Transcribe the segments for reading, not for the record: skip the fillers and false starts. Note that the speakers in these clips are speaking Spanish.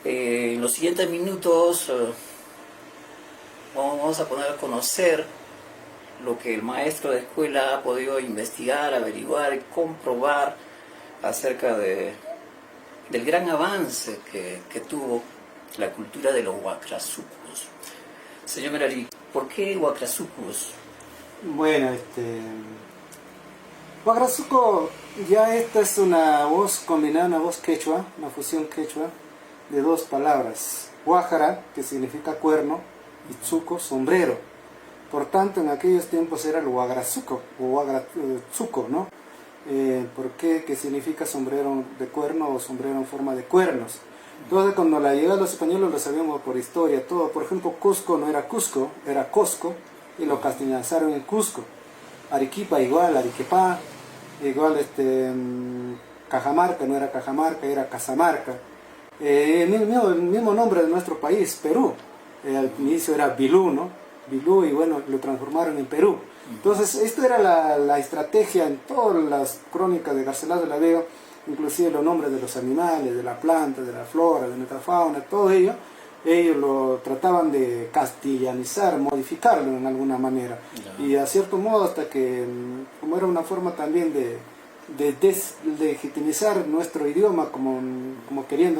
En los siguientes minutos vamos a poner a conocer lo que el maestro de escuela ha podido investigar, averiguar y comprobar acerca del gran avance que tuvo la cultura de los huacrazucos. Señor Merari, ¿por qué huacrazucos? Bueno, Huagrazuco, ya esta es una voz combinada, una voz quechua, una fusión quechua de dos palabras. Huajara, que significa cuerno, y tzuco, sombrero. Por tanto, en aquellos tiempos era el huagrazuco, o huagrazuco, ¿no? ¿Por qué? Que significa sombrero de cuerno o sombrero en forma de cuernos. Entonces, cuando la llegada de los españoles lo sabíamos por historia, todo. Por ejemplo, Cusco no era Cusco, era Cosco, y lo castellanizaron en Cusco. Arequipa igual, Arequipa, igual Cajamarca no era Cajamarca, era Casamarca. El mismo nombre de nuestro país, Perú, al inicio era Bilú, ¿no? Bilú, y bueno, lo transformaron en Perú. Entonces, esto era la estrategia en todas las crónicas de Garcilaso de la Vega, inclusive los nombres de los animales, de la planta, de la flora, de nuestra fauna, todo ello, ellos lo trataban de castellanizar, modificarlo en alguna manera. Y a cierto modo, hasta que, como era una forma también de deslegitimizar nuestro idioma, como querían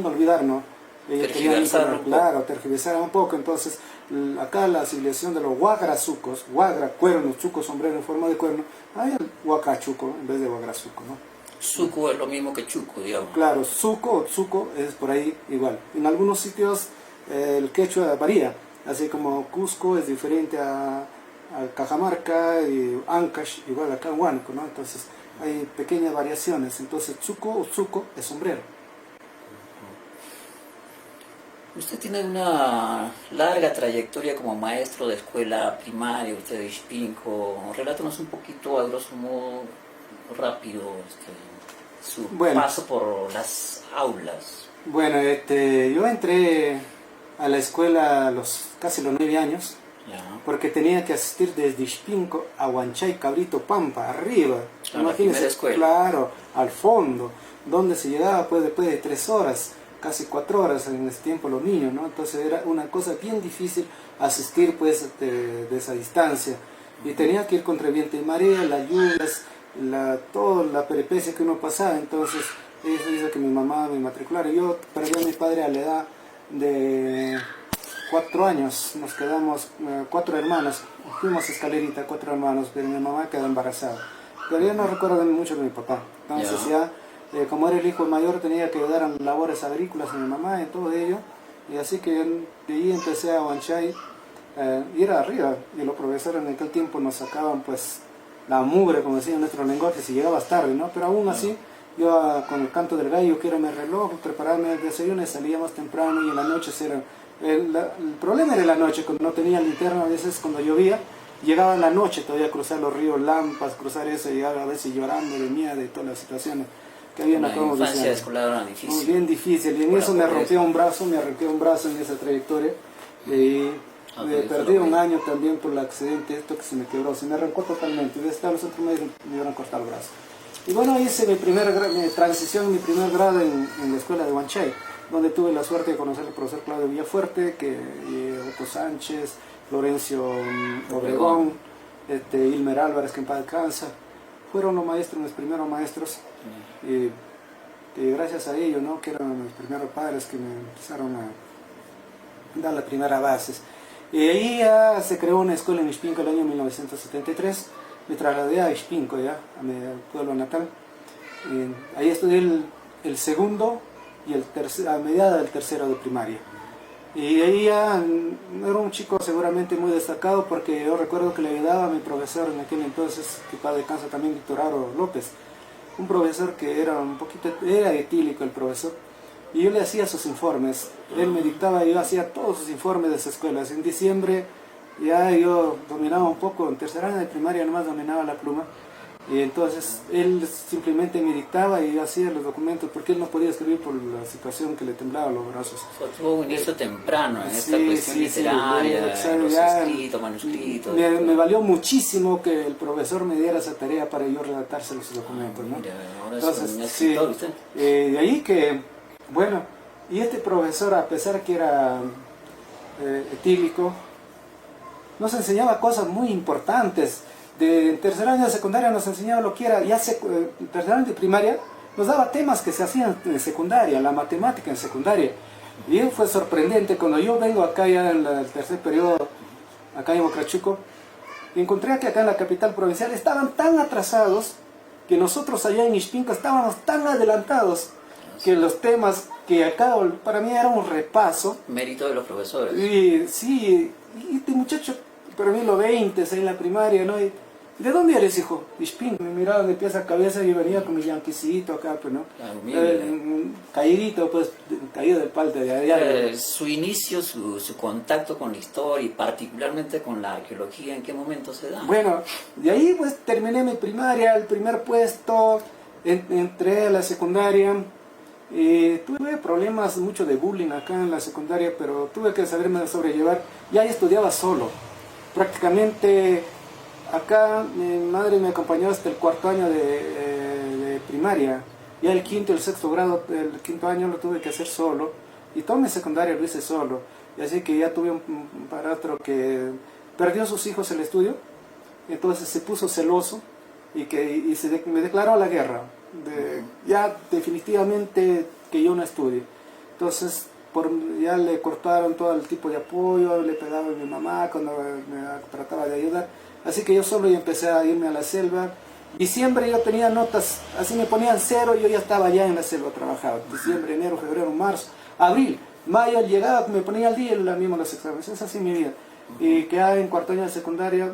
olvidarnos, ellos querían, claro, tergiversar un poco. Entonces, acá la civilización de los huagrazucos, huagra, cuerno, chuco, sombrero en forma de cuerno, hay el huacachuco en vez de huagrazuco, ¿no? Suco es lo mismo que chuco, digamos. Claro, suco o tzuco es por ahí igual. En algunos sitios el quechua varía, así como Cusco es diferente a Cajamarca y Ancash, igual acá en Huánuco, ¿no? Entonces hay pequeñas variaciones. Entonces tzuco o tzuco es sombrero. Usted tiene una larga trayectoria como maestro de escuela primaria, usted de Ixpinco. Relátanos un poquito, a grosso modo, rápido, su paso por las aulas. Bueno, yo entré a la escuela casi los 9 años, porque tenía que asistir desde Ixpinco a Huanchay, Cabrito, Pampa, arriba. Imagínense, claro, al fondo, donde se llegaba pues después de 3 horas, casi 4 horas en ese tiempo los niños, ¿no? Entonces era una cosa bien difícil asistir pues de esa distancia. Y tenía que ir contra viento y marea, las lluvias, toda la peripecia que uno pasaba. Entonces eso hizo que mi mamá me matriculara. Yo perdí a mi padre a la edad de 4 años, nos quedamos 4 hermanos, fuimos a Escalerita, 4 hermanos, pero mi mamá quedó embarazada. Pero yo no recuerdo mucho de mi papá. Entonces como era el hijo mayor, tenía que ayudar en labores agrícolas a mi mamá y todo ello. Y así que de ahí empecé a Huanchay, ir arriba, y los profesores en aquel tiempo nos sacaban pues la mugre, como decía en nuestro lenguaje, si llegabas tarde, ¿no? Pero aún así, yo con el canto del gallo, que era mi reloj, prepararme el desayuno, y salía más temprano, y en la noche el problema era la noche, cuando no tenía linterna, a veces cuando llovía, llegaba en la noche todavía a cruzar los ríos Lampas, cruzar eso, y llegaba a veces llorando de miedo y todas las situaciones que había en la infancia escolar era difícil. Muy bien difícil, y en eso me arranqué un brazo en esa trayectoria, y perdí un año también por el accidente, esto que se me quebró, se me arrancó totalmente, y desde los otros meses me iban a cortar el brazo. Y bueno, hice mi primer grado en la escuela de Huanchay, donde tuve la suerte de conocer al profesor Claudio Villafuerte, Otto Sánchez, Florencio Obregón, Ilmer Álvarez, que en paz descansa. Fueron los maestros, mis primeros maestros, y gracias a ellos, ¿no? Que eran mis primeros padres que me empezaron a dar las primeras bases. Y ahí ya se creó una escuela en Ixpinco el año 1973, me trasladé a Ixpinco, ya, a mi pueblo natal. Y ahí estudié el segundo y a mediados del tercero de primaria. Y ahí ya era un chico seguramente muy destacado, porque yo recuerdo que le ayudaba a mi profesor en aquel entonces, que padre descansa también, Víctor Aro López, un profesor que era etílico el profesor, y yo le hacía sus informes, él me dictaba y yo hacía todos sus informes de sus escuelas. En diciembre ya yo dominaba un poco, en tercer año de primaria nomás dominaba la pluma, y entonces él simplemente me dictaba y yo hacía los documentos, porque él no podía escribir por la situación que le temblaban los brazos. Tuvo un inicio temprano en esta cuestión literaria, manuscritos. Me valió muchísimo que el profesor me diera esa tarea para yo redactarse los documentos, ¿no? Mira, ahora entonces, es un escritor, usted. De ahí que, bueno, Y este profesor, a pesar que era etílico, nos enseñaba cosas muy importantes. En tercer año de secundaria nos enseñaba lo que era, en tercer año de primaria, nos daba temas que se hacían en secundaria, la matemática en secundaria. Y fue sorprendente, cuando yo vengo acá ya en el tercer periodo, acá en Huacrachuco, encontré que acá en la capital provincial estaban tan atrasados que nosotros allá en Ixpinca estábamos tan adelantados que los temas que acá para mí era un repaso. Mérito de los profesores. Y sí, y este muchacho, para mí los 20 en la primaria, ¿no? Y, ¿de dónde eres, hijo? Ixpinca. Me miraba de pies a cabeza y venía con mi yanquisito acá, pues, ¿no? Caídito, pues, caído del palte de allá. Su inicio, su contacto con la historia y particularmente con la arqueología, ¿en qué momento se da? Bueno, de ahí pues terminé mi primaria, el primer puesto, entré a la secundaria. Tuve problemas mucho de bullying acá en la secundaria, pero tuve que saberme sobrellevar. Ya estudiaba solo. Prácticamente acá mi madre me acompañó hasta el cuarto año de primaria. Ya el quinto y el sexto grado, el quinto año lo tuve que hacer solo. Y toda mi secundaria lo hice solo. Y así que ya tuve un padrastro que perdió a sus hijos el estudio. Entonces se puso celoso y me declaró la guerra. Ya definitivamente que yo no estudie. Entonces ya le cortaron todo el tipo de apoyo, le pegaba a mi mamá cuando me trataba de ayudar. Así que yo solo empecé a irme a la selva. Diciembre yo tenía notas, así me ponían 0, yo ya estaba allá en la selva, trabajaba. Diciembre, enero, febrero, marzo, abril, mayo llegaba, me ponía al día y la misma los exámenes. Es así mi vida. Y que en cuarto año de secundaria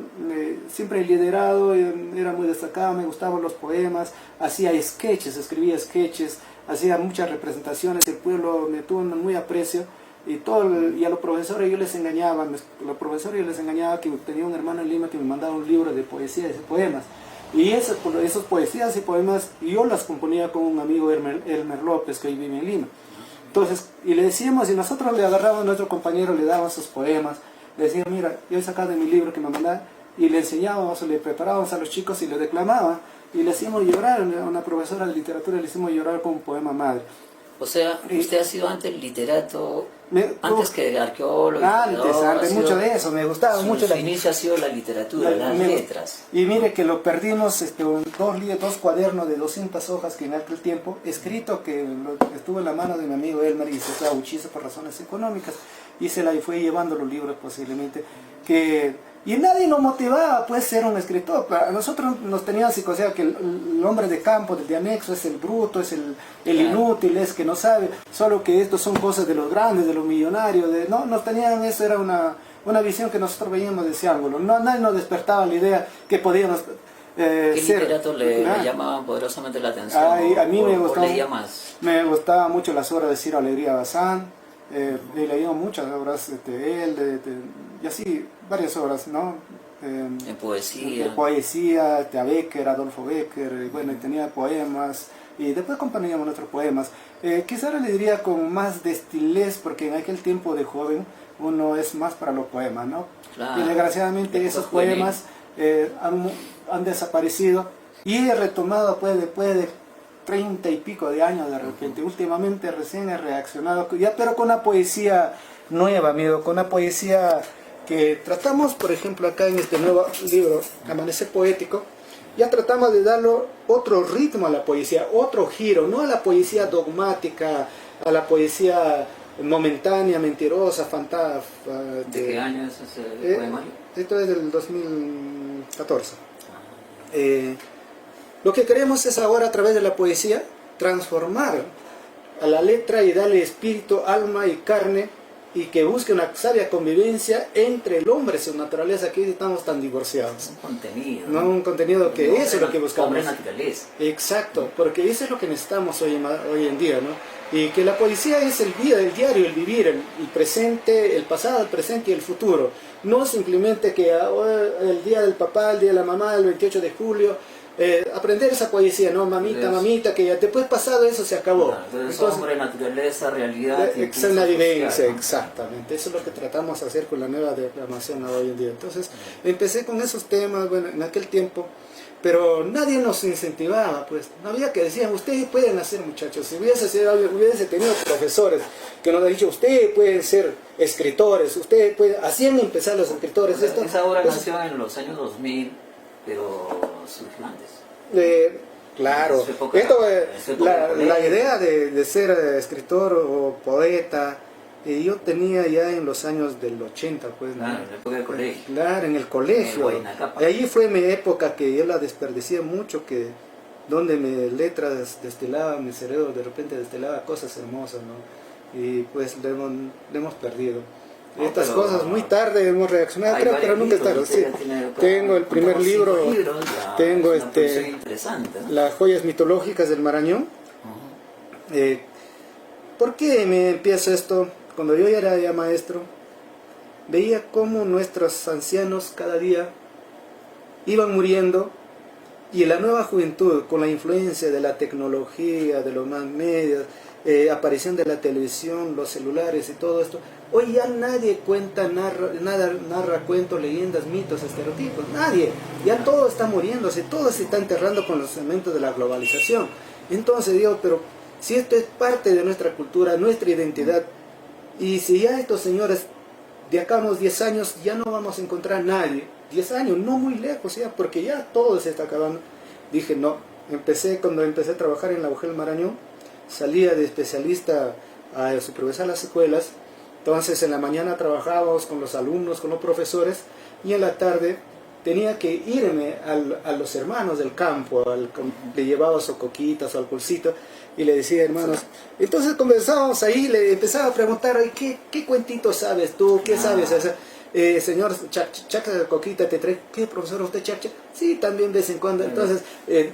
siempre he liderado, era muy destacado, me gustaban los poemas, hacía sketches, escribía sketches, hacía muchas representaciones, el pueblo me tuvo muy aprecio y a los profesores yo les engañaba, que tenía un hermano en Lima que me mandaba un libro de poesías y poemas. Y esas poesías y poemas yo las componía con un amigo Elmer López que hoy vive en Lima. Entonces, y le decíamos, y nosotros le agarrábamos a nuestro compañero, le dábamos sus poemas. Le decía, mira, yo he sacado de mi libro que me mandaba, y le enseñábamos, le preparábamos a los chicos y le declamaba, y le hacíamos llorar, a una profesora de literatura le hicimos llorar con un poema madre. O sea, usted ha sido antes literato, antes que arqueólogo. Antes, mucho de eso, me gustaba mucho. Su inicio ha sido la literatura, las letras. Y mire que lo perdimos, dos cuadernos de 200 hojas que en aquel tiempo, escrito que estuvo en la mano de mi amigo Elmer y se fue a Uchiza por razones económicas, y se la fue llevando los libros posiblemente, y nadie nos motivaba pues ser un escritor. A nosotros nos tenían así, o sea, que el hombre de campo, de anexo, es el bruto, es el inútil, es que no sabe, solo que estos son cosas de los grandes, de los millonarios, no, nos tenían, eso era una visión que nosotros veíamos de ese ángulo. Nadie nos despertaba la idea que podíamos ¿Qué literatos le llamaban poderosamente la atención? A mí me gustaba mucho las obras de Ciro Alegría Bazán. He leído muchas obras de él, y así varias obras, ¿no? En poesía. De poesía, de Becker, Adolfo Becker, bueno, tenía poemas, y después componíamos nuestros poemas. Quizá le diría con más destilez, porque en aquel tiempo de joven uno es más para los poemas, ¿no? Claro. Y desgraciadamente esos poemas han desaparecido, y he retomado pues después de 30 y pico de años de repente. Últimamente recién he reaccionado, ya, pero con una poesía nueva, amigo, con una poesía que tratamos, por ejemplo, acá en este nuevo libro, Amanecer Poético, ya tratamos de darle otro ritmo a la poesía, otro giro, no a la poesía dogmática, a la poesía momentánea, mentirosa, fantástica. ¿De qué año es ese poema? Esto es del 2014. Lo que queremos es ahora, a través de la poesía, transformar a la letra y darle espíritu, alma y carne, y que busque una sabia convivencia entre el hombre y su naturaleza, que hoy estamos tan divorciados. Un contenido. No, un contenido que eso es lo que buscamos. Hombre naturaleza. Exacto, porque eso es lo que necesitamos hoy en día, ¿no? Y que la poesía es el diario, el vivir, el presente, el pasado, el presente y el futuro. No simplemente que el día del papá, el día de la mamá, el 28 de julio, aprender esa poesía, ¿no? Mamita, que ya después pasado eso se acabó. Entonces hombre, naturaleza, realidad. Es una vivencia, exactamente. Eso es lo que tratamos de hacer con la nueva declamación hoy en día. Entonces, empecé con esos temas, bueno, en aquel tiempo pero nadie nos incentivaba, pues. No había que decir, ustedes pueden hacer, muchachos. Si hubiese tenido profesores que nos han dicho, ustedes pueden ser escritores, ustedes pueden, hacían empezar los escritores. Esa obra nació en los años 2000, pero surgió antes. Claro, la idea de ser escritor o poeta, yo tenía ya en los años del 80, pues. Claro, en la época del colegio. Claro, en el colegio. Y allí fue mi época que yo la desperdicié mucho, que donde mis letras destilaban, mi cerebro de repente destilaba cosas hermosas, ¿no? Y pues le hemos perdido. Estas cosas muy tarde hemos reaccionado, creo, pero nunca es tarde. Sí. Tengo el primer libro, tengo interesante, ¿no? Las joyas mitológicas del Marañón. ¿Por qué me empieza esto? Cuando yo era ya maestro, veía cómo nuestros ancianos cada día iban muriendo, y la nueva juventud, con la influencia de la tecnología, de los más medios, aparición de la televisión, los celulares y todo esto, hoy ya nadie cuenta, narra cuentos, leyendas, mitos, estereotipos, nadie, ya todo está muriéndose, todo se está enterrando con los elementos de la globalización. Entonces digo, pero si esto es parte de nuestra cultura, nuestra identidad, y si ya estos señores, de acá a unos 10 años, ya no vamos a encontrar a nadie, 10 años, no muy lejos ya, porque ya todo se está acabando. Dije, no, cuando empecé a trabajar en la UGEL Marañón, salía de especialista a supervisar las escuelas. Entonces en la mañana trabajábamos con los alumnos, con los profesores, y en la tarde tenía que irme a los hermanos del campo, le llevaba su coquita, su alcoholcito, y le decía, hermanos, entonces conversábamos ahí, le empezaba a preguntar, ¿qué cuentito sabes tú? ¿Qué sabes? Señor, chaca coquita te trae. ¿Qué, profesor, usted chacha? Sí, también de vez en cuando. Entonces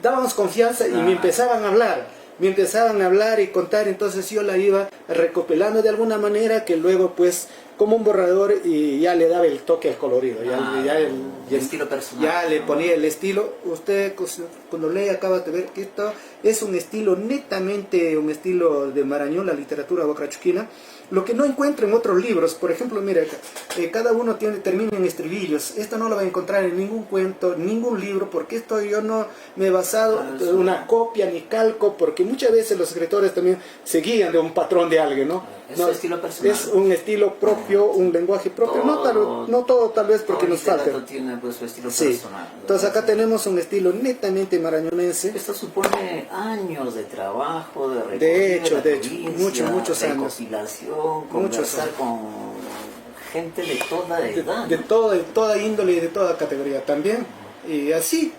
dábamos confianza y me empezaban a hablar y contar. Entonces yo la iba recopilando de alguna manera, que luego pues como un borrador, y ya le daba el toque al colorido, el estilo personal, ya le ponía el estilo. Usted cuando lee acaba de ver que esto es un estilo netamente, un estilo de Marañón, la literatura huacrachuquina, lo que no encuentro en otros libros. Por ejemplo, mira, cada uno termina en estribillos. Esto no lo va a encontrar en ningún cuento, ningún libro, porque esto yo no me he basado en una copia ni calco, porque muchas veces los escritores también se guían de un patrón de alguien, ¿no? Es un estilo personal. Es un estilo propio, un lenguaje propio. No todo tal vez, porque nos falta. Tiene pues su estilo personal. Entonces acá tenemos un estilo netamente marañonense. Esto supone años de trabajo, de recorrido, de hecho, muchos años. Recopilación, conversar con gente de toda edad. De toda índole y de toda categoría también. Y así.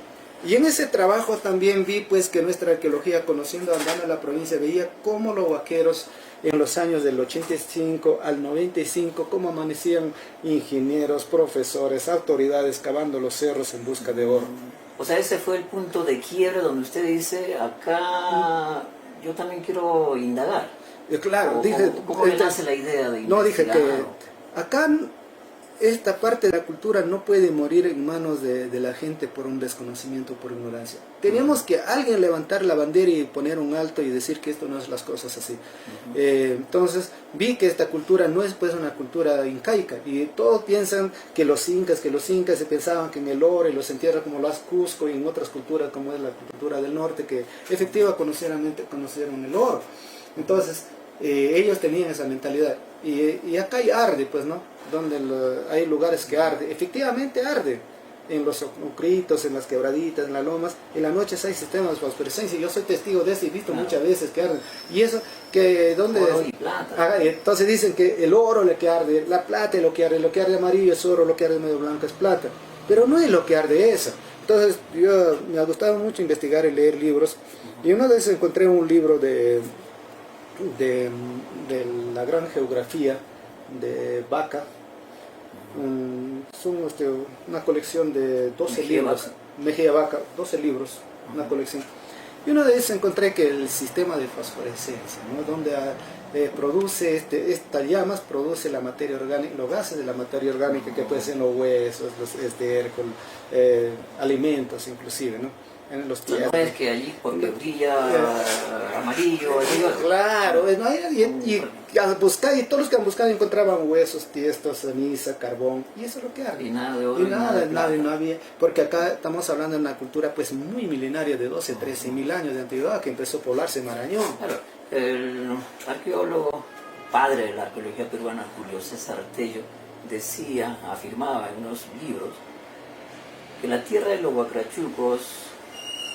Y en ese trabajo también vi pues que nuestra arqueología, conociendo, andando en la provincia, veía cómo los vaqueros en los años del 85 al 95, cómo amanecían ingenieros, profesores, autoridades cavando los cerros en busca de oro. O sea, ese fue el punto de quiebre donde usted dice, acá yo también quiero indagar. Claro, ¿Cómo le nace la idea de investigar? No, dije que acá esta parte de la cultura no puede morir en manos de la gente por un desconocimiento, por ignorancia. Tenemos que alguien levantar la bandera y poner un alto y decir que esto no es las cosas así. Entonces vi que esta cultura no es pues una cultura incaica, y todos piensan que los incas se pensaban que en el oro y los entierra como lo hace Cusco y en otras culturas como es la cultura del norte, que efectivamente conocieron el oro. Entonces ellos tenían esa mentalidad, y acá hay arde, pues, ¿no? Donde hay lugares que arde, efectivamente arde, en los ocritos, en las quebraditas, en las lomas, en las noches hay sistemas de fosforescencia. Yo soy testigo de eso y he visto muchas veces que arden, y eso, que donde oro y plata. Entonces dicen que el oro es lo que arde, la plata es lo que arde amarillo es oro, lo que arde medio blanco es plata, pero no es lo que arde eso. Entonces me ha gustado mucho investigar y leer libros, y una vez encontré un libro de la gran geografía de Vaca. Son una colección de 12 libros. Mejía Vaca, 12 libros, una colección. Y una de ellas encontré que el sistema de fosforescencia, ¿no? Donde produce estas llamas, produce la materia orgánica, los gases de la materia orgánica, que pueden ser los huesos, los estiércol, alimentos inclusive, ¿no? en los No tierras. es que allí porque brilla amarillo, Claro, ¿no? Y a buscar, y todos los que han buscado encontraban huesos, tiestos, ceniza, carbón, y eso es lo que hay. y nada de oro, Y nada, de plata. no había, porque acá estamos hablando de una cultura pues muy milenaria de 12, 13 mil años de antigüedad que empezó a poblarse Marañón. Claro, el arqueólogo, padre de la arqueología peruana, Julio César Tello, decía, afirmaba en unos libros, que la tierra de los Huacrachucos,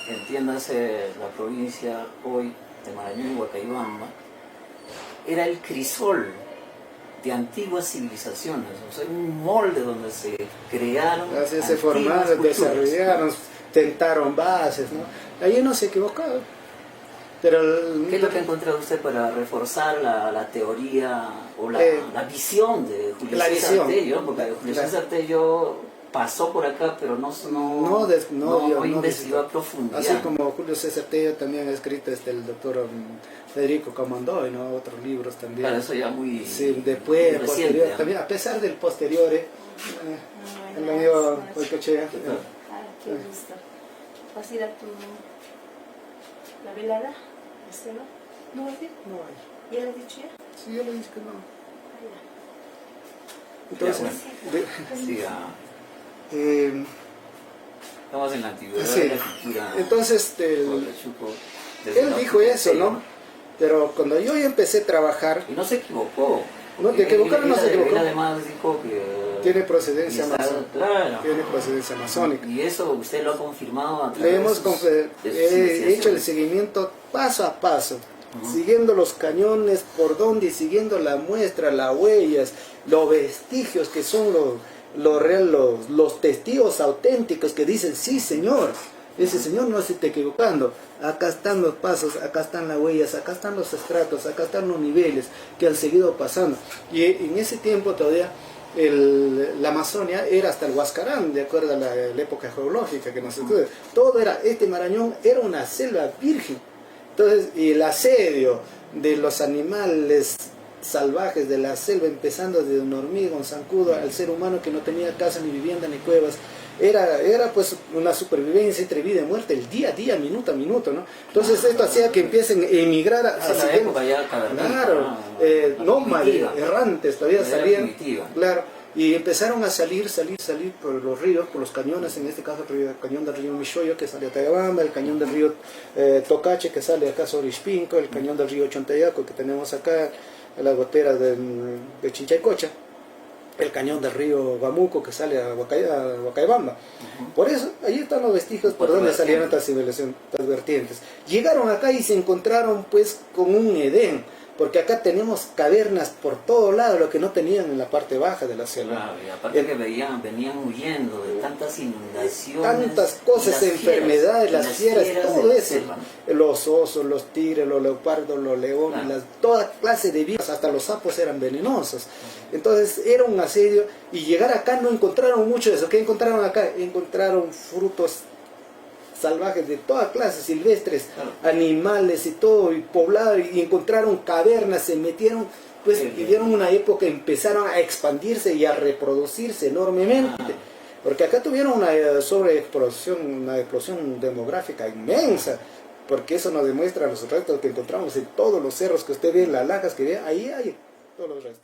entiéndase la provincia hoy de Marañón y Huacaibamba, era el crisol de antiguas civilizaciones, o sea, un molde donde se crearon Así se antiguas formaron, culturas. desarrollaron, tentaron bases, ¿no? Ahí no se equivocaba. Pero ¿Qué es lo que ha encontrado usted para reforzar la teoría o la visión de Julio la César visión. Tello? Porque Julio César Tello pasó por acá, pero no investigó a profundidad. Así como Julio César Tello también ha escrito el doctor Federico Camandoy, ¿no? Otros libros también. Claro, eso ya muy, sí, después, muy posterior, reciente, también, a pesar del posterior, el amigo Huaycochea. Qué gusto. ¿Vas a ir a la velada? ¿No? ¿No vas a ir? No hay. ¿Ya lo has dicho ya? Sí, yo le dije que no. Ya, Entonces, siga. Estamos en la antigüedad Sí. de la cultura. Entonces, Huacachuco, desde él la dijo óptica eso, Tello, ¿no? Pero cuando yo ya empecé a trabajar, Y no se equivocó. No, de equivocar no se equivocó. Él además dijo que tiene procedencia y está- masónica. claro. Tiene procedencia masónica. Y eso usted lo ha confirmado a Le través hemos de sus hecho el investigaciones. seguimiento paso a paso, siguiendo los cañones por donde, siguiendo la muestra, las huellas, los vestigios que son los testigos auténticos que dicen, sí señor, ese señor no se está equivocando, acá están los pasos, acá están las huellas, acá están los estratos, acá están los niveles que han seguido pasando. Y en ese tiempo todavía la Amazonia era hasta el Huascarán, de acuerdo a la época geológica que nos estudia. Todo era, Marañón era una selva virgen. Entonces, y el asedio de los animales salvajes de la selva, empezando desde un hormiga, un zancudo, al ser humano que no tenía casa, ni vivienda, ni cuevas, era pues una supervivencia entre vida y muerte, el día a día, minuto a minuto, ¿no? Entonces esto hacía que empiecen a emigrar Esa es la época ya cavernícola, claro, ¿no? nómades, errantes, todavía Era salían, primitiva. claro, y empezaron a salir por los ríos, por los cañones, en este caso el cañón del río Michoyo que sale a Tayabamba, el cañón del río Tocache que sale acá sobre Ispinco, el cañón del río Chontayaco que tenemos acá, las goteras de Chinchaycocha, el cañón del río Guamuco que sale a Huacaibamba. Por eso, ahí están los vestigios por donde salieron estas civilizaciones, estas vertientes. Llegaron acá y se encontraron pues con un Edén, porque acá tenemos cavernas por todo lado, lo que no tenían en la parte baja de la selva. Claro, y aparte que venían huyendo de tantas inundaciones, Tantas cosas, y enfermedades, las fieras, todo de la eso. selva. Los osos, los tigres, los leopardos, los leones, Claro. toda clase de vivos, hasta los sapos eran venenosos. Entonces era un asedio y llegar acá no encontraron mucho de eso. ¿Qué encontraron acá? Encontraron frutos salvajes de toda clase, silvestres, Claro. animales y todo, y poblado, y encontraron cavernas, se metieron, pues Sí, vivieron una época, empezaron a expandirse y a reproducirse enormemente. Porque acá tuvieron una una explosión demográfica inmensa, porque eso nos demuestra los restos que encontramos en todos los cerros que usted ve, las lajas que ve, ahí hay todos los restos.